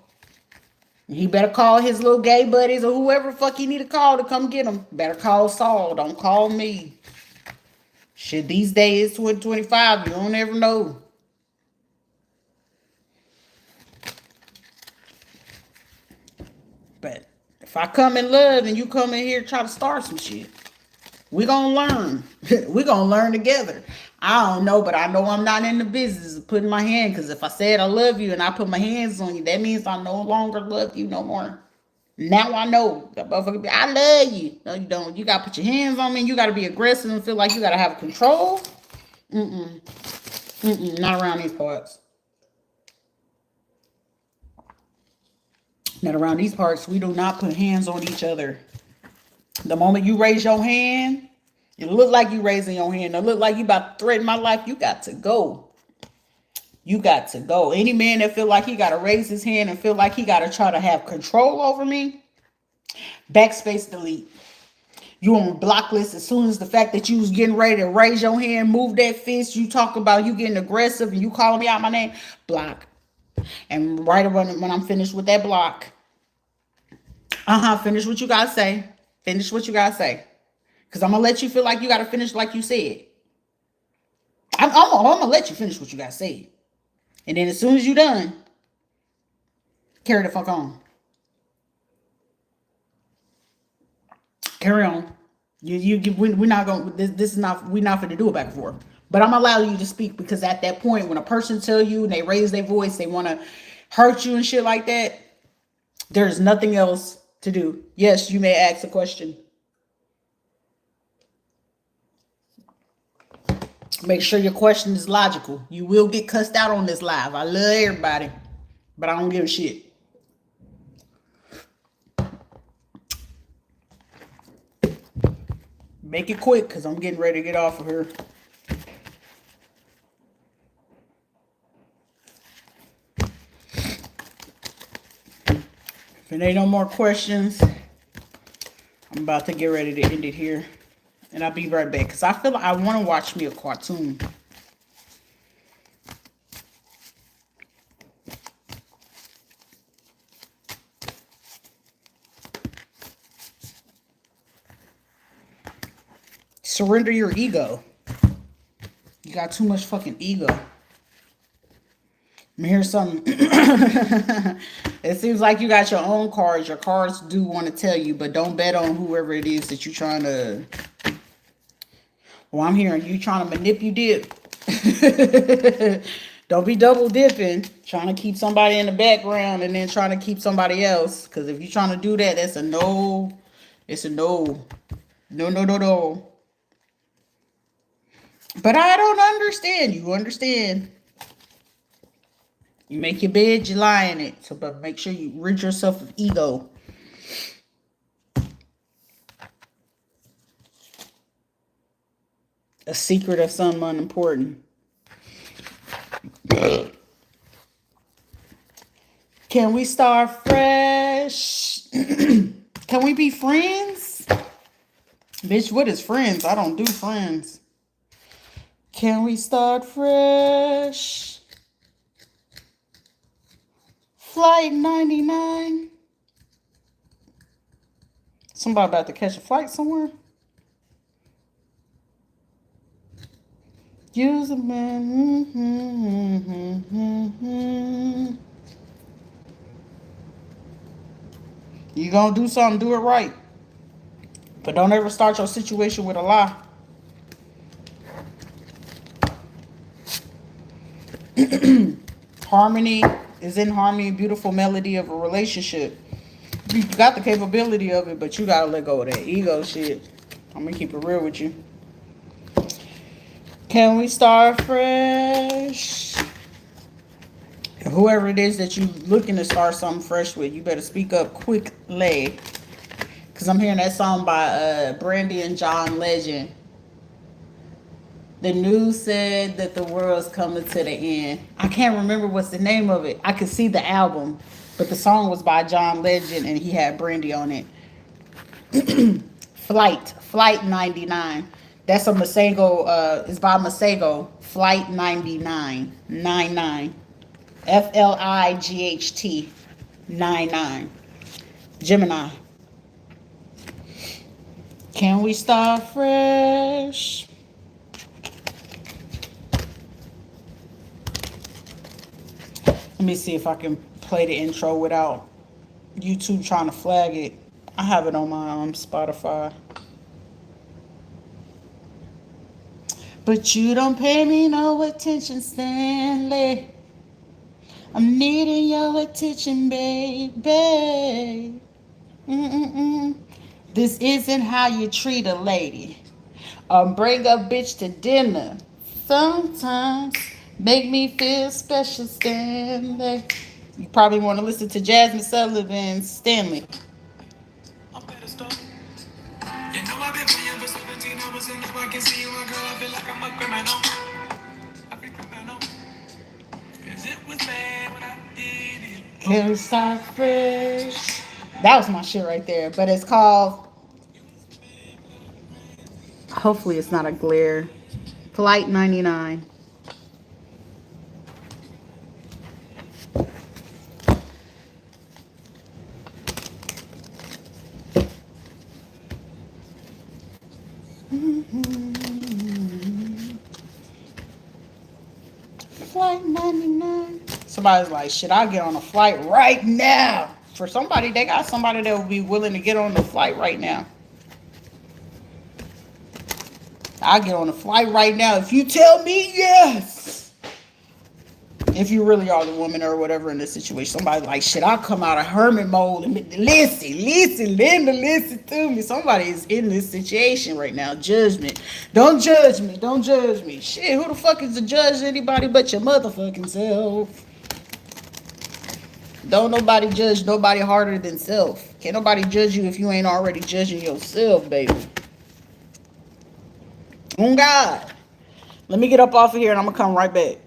He better call his little gay buddies or whoever the fuck he need to call to come get him. Better call Saul. Don't call me. Shit, these days, 2025, you don't ever know. But if I come in love and you come in here and try to start some shit, we gonna learn. We gonna learn together. I don't know, but I know I'm not in the business of putting my hand, because if I said I love you and I put my hands on you, that means I no longer love you no more. Now I know. I love you. No, you don't. You gotta put your hands on me. You gotta be aggressive and feel like you gotta have control. Not around these parts. Not around these parts. We do not put hands on each other. The moment you raise your hand, it look like you raising your hand. It look like you about to threaten my life. You got to go. You got to go. Any man that feel like he got to raise his hand and feel like he got to try to have control over me, backspace delete. You on block list as soon as the fact that you was getting ready to raise your hand, move that fist, you talk about you getting aggressive and you calling me out my name, block. And right when I'm finished with that block, finish what you got to say. Finish what you got to say. Because I'm going to let you feel like you got to finish like you said. I'm going to let you finish what you got to say. And then as soon as you done, carry the fuck on. Carry on. We're not going. This is not. We're not going to do it back and forth. But I'm allowing you to speak, because at that point, when a person tell you and they raise their voice, they want to hurt you and shit like that, there's nothing else to do. Yes, you may ask a question. Make sure your question is logical. You will get cussed out on this live. I love everybody, but I don't give a shit. Make it quick, because I'm getting ready to get off of here. If there ain't no more questions, I'm about to get ready to end it here. And I'll be right back, because I feel like I want to watch me a cartoon. Surrender your ego. You got too much fucking ego. Here's something. It seems like you got your own cards. Your cards do want to tell you, but don't bet on whoever it is that you're trying to. Well, I'm hearing you trying to manipulate. Don't be double dipping, trying to keep somebody in the background and then trying to keep somebody else. Because if you're trying to do that, that's a no. It's a no. No, no, no, no. But I don't understand. You understand. You make your bed, you lie in it. So, but make sure you rid yourself of ego. A secret of someone important. Can we start fresh? Can we be friends? Bitch, what is friends? I don't do friends. Can we start fresh? Flight 99. Somebody about to catch a flight somewhere? Use a man. You gonna do something, do it right. But don't ever start your situation with a lie. Harmony is in harmony, beautiful melody of a relationship. You got the capability of it, but you gotta let go of that ego shit. I'm gonna keep it real with you. Can we start fresh? Whoever it is that you looking to start something fresh with, you better speak up quickly. Because I'm hearing that song by Brandy and John Legend. The news said that the world's coming to the end. I can't remember what's the name of it. I could see the album, but the song was by John Legend and he had Brandy on it. Flight 99. That's a Masego, it's by Masego. Flight 99. 99. FLIGHT 99. Gemini. Can we start fresh? Let me see if I can play the intro without YouTube trying to flag it. I have it on my Spotify. But you don't pay me no attention, Stanley. I'm needing your attention, baby. This isn't how you treat a lady. Bring a bitch to dinner. Sometimes make me feel special, Stanley. You probably want to listen to Jasmine Sullivan's Stanley. Can we start fresh? That was my shit right there. But it's called, hopefully it's not a glare, Flight 99. Flight 99. Somebody's like, should I get on a flight right now? For somebody, they got somebody that will be willing to get on the flight right now. I'll get on the flight right now if you tell me yes. If you really are the woman or whatever in this situation, somebody like, shit, I'll come out of hermit mode and listen, Linda, listen to me. Somebody is in this situation right now. Judgment. Don't judge me. Don't judge me. Shit, who the fuck is to judge anybody but your motherfucking self? Don't nobody judge nobody harder than self. Can't nobody judge you if you ain't already judging yourself, baby. Oh, God. Let me get up off of here and I'm going to come right back.